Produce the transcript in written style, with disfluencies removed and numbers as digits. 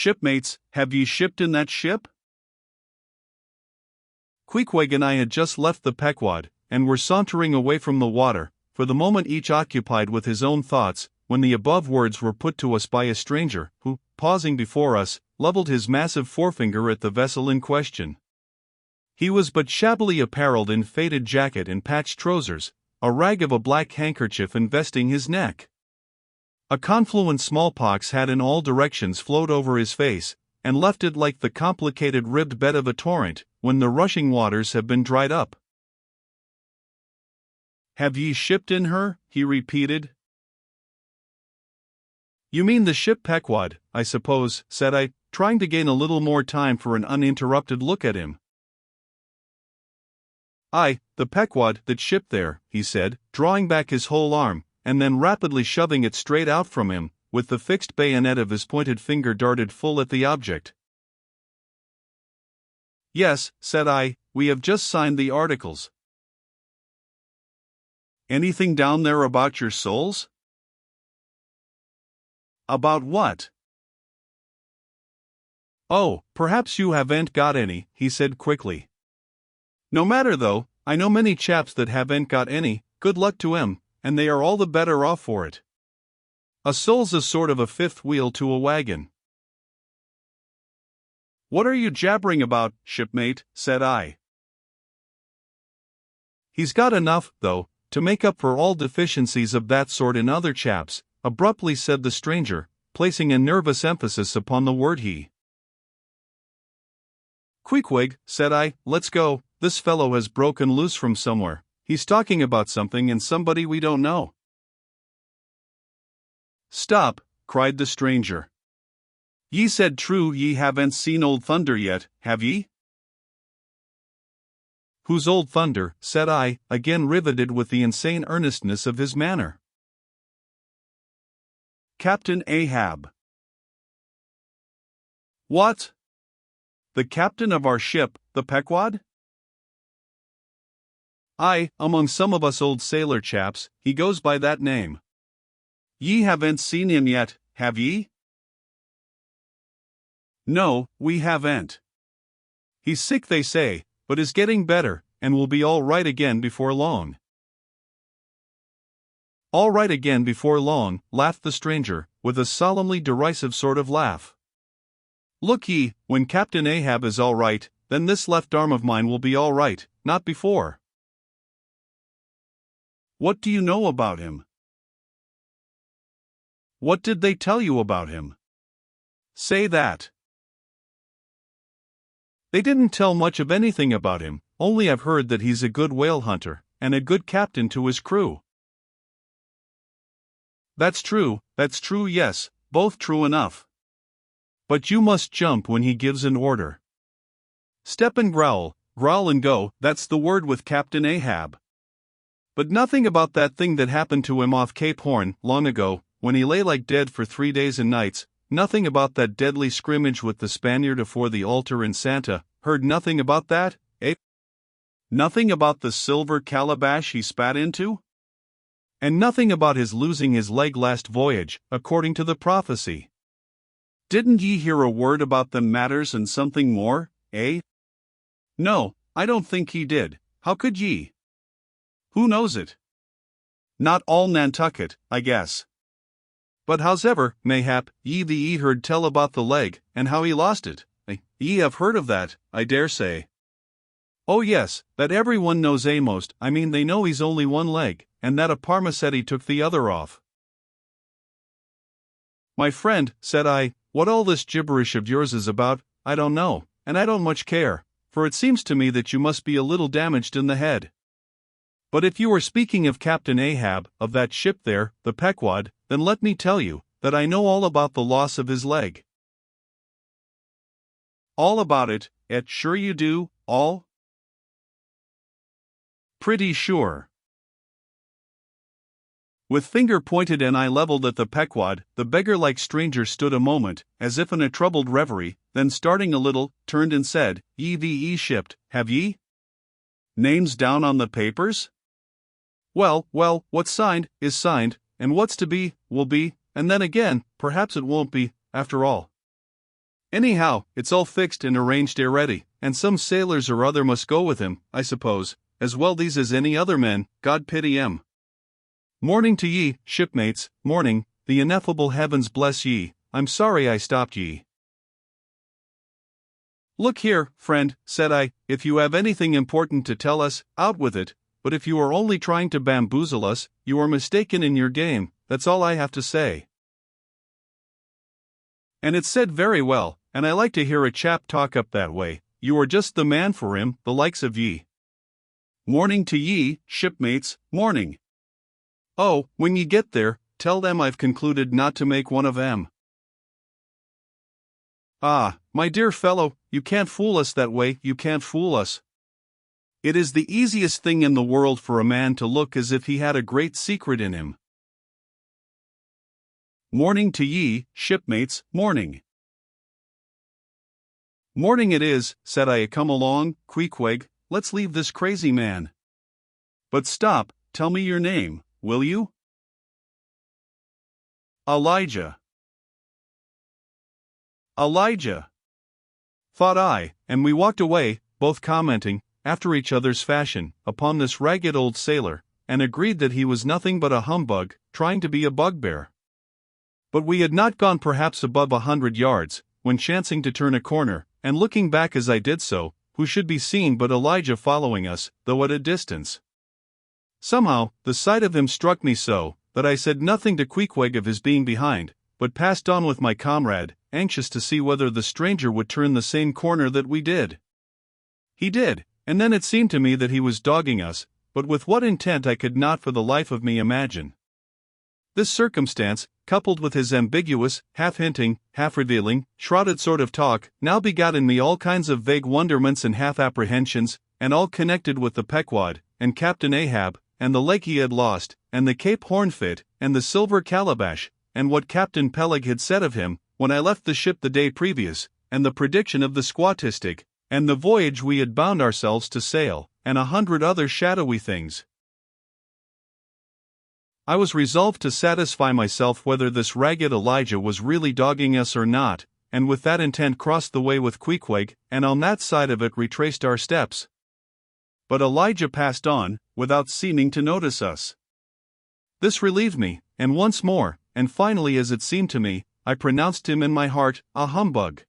Shipmates, have ye shipped in that ship? Queequeg and I had just left the Pequod, and were sauntering away from the water, for the moment each occupied with his own thoughts, when the above words were put to us by a stranger, who, pausing before us, levelled his massive forefinger at the vessel in question. He was but shabbily apparelled in faded jacket and patched trousers, a rag of a black handkerchief investing his neck. A confluent smallpox had in all directions flowed over his face, and left it like the complicated ribbed bed of a torrent, when the rushing waters have been dried up. Have ye shipped in her? He repeated. You mean the ship Pequod, I suppose, said I, trying to gain a little more time for an uninterrupted look at him. Aye, the Pequod that shipped there, he said, drawing back his whole arm, and then rapidly shoving it straight out from him, with the fixed bayonet of his pointed finger darted full at the object. Yes, said I, we have just signed the articles. Anything down there about your souls? About what? Oh, perhaps you haven't got any, he said quickly. No matter though, I know many chaps that haven't got any, good luck to 'em, and they are all the better off for it. A soul's a sort of a fifth wheel to a wagon. What are you jabbering about, shipmate? Said I. He's got enough, though, to make up for all deficiencies of that sort in other chaps, abruptly said the stranger, placing a nervous emphasis upon the word he. Queequeg, said I, let's go, this fellow has broken loose from somewhere. He's talking about something and somebody we don't know. Stop, cried the stranger. Ye said true ye haven't seen Old Thunder yet, have ye? Who's Old Thunder? Said I, again riveted with the insane earnestness of his manner. Captain Ahab. What? The captain of our ship, the Pequod? Aye, among some of us old sailor chaps, he goes by that name. Ye haven't seen him yet, have ye? No, we haven't. He's sick they say, but is getting better, and will be all right again before long. All right again before long, laughed the stranger, with a solemnly derisive sort of laugh. Look ye, when Captain Ahab is all right, then this left arm of mine will be all right, not before. What do you know about him? What did they tell you about him? Say that. They didn't tell much of anything about him, only I've heard that he's a good whale hunter, and a good captain to his crew. That's true, yes, both true enough. But you must jump when he gives an order. Step and growl and go, that's the word with Captain Ahab. But nothing about that thing that happened to him off Cape Horn, long ago, when he lay like dead for 3 days and nights, nothing about that deadly scrimmage with the Spaniard afore the altar in Santa, heard nothing about that, eh? Nothing about the silver calabash he spat into? And nothing about his losing his leg last voyage, according to the prophecy. Didn't ye hear a word about them matters and something more, eh? No, I don't think he did, how could ye? Who knows it? Not all Nantucket, I guess. But howsever, mayhap, ye heard tell about the leg, and how he lost it. Ye have heard of that, I dare say. Oh yes, that everyone knows most, I mean they know he's only one leg, and that a Parmacetti took the other off. My friend, said I, what all this gibberish of yours is about, I don't know, and I don't much care, for it seems to me that you must be a little damaged in the head. But if you are speaking of Captain Ahab, of that ship there, the Pequod, then let me tell you, that I know all about the loss of his leg. All about it, sure you do, all? Pretty sure. With finger pointed and eye leveled at the Pequod, the beggar-like stranger stood a moment, as if in a troubled reverie, then starting a little, turned and said, Ye shipped, have ye? Names down on the papers? Well, what's signed, is signed, and what's to be, will be, and then again, perhaps it won't be, after all. Anyhow, it's all fixed and arranged already, and some sailors or other must go with him, I suppose, as well these as any other men, God pity 'em. Morning to ye, shipmates, morning, the ineffable heavens bless ye, I'm sorry I stopped ye. Look here, friend, said I, if you have anything important to tell us, out with it, but if you are only trying to bamboozle us, you are mistaken in your game, that's all I have to say. And it's said very well, and I like to hear a chap talk up that way, you are just the man for him, the likes of ye. Morning to ye, shipmates, morning. Oh, when ye get there, tell them I've concluded not to make one of 'em. Ah, my dear fellow, you can't fool us that way, you can't fool us. It is the easiest thing in the world for a man to look as if he had a great secret in him. Morning to ye, shipmates, morning. Morning it is, said I, come along, Queequeg, let's leave this crazy man. But stop, tell me your name, will you? Elijah. Elijah, thought I, and we walked away, both commenting, after each other's fashion, upon this ragged old sailor, and agreed that he was nothing but a humbug, trying to be a bugbear. But we had not gone perhaps above 100 yards, when chancing to turn a corner, and looking back as I did so, who should be seen but Elijah following us, though at a distance. Somehow, the sight of him struck me so, that I said nothing to Queequeg of his being behind, but passed on with my comrade, anxious to see whether the stranger would turn the same corner that we did. He did, and then it seemed to me that he was dogging us, but with what intent I could not for the life of me imagine. This circumstance, coupled with his ambiguous, half-hinting, half-revealing, shrouded sort of talk, now begot in me all kinds of vague wonderments and half-apprehensions, and all connected with the Pequod, and Captain Ahab, and the lake he had lost, and the Cape Horn fit, and the silver calabash, and what Captain Peleg had said of him, when I left the ship the day previous, and the prediction of the squatistic, and the voyage we had bound ourselves to sail, and 100 other shadowy things. I was resolved to satisfy myself whether this ragged Elijah was really dogging us or not, and with that intent crossed the way with Queequeg, and on that side of it retraced our steps. But Elijah passed on, without seeming to notice us. This relieved me, and once more, and finally as it seemed to me, I pronounced him in my heart a humbug.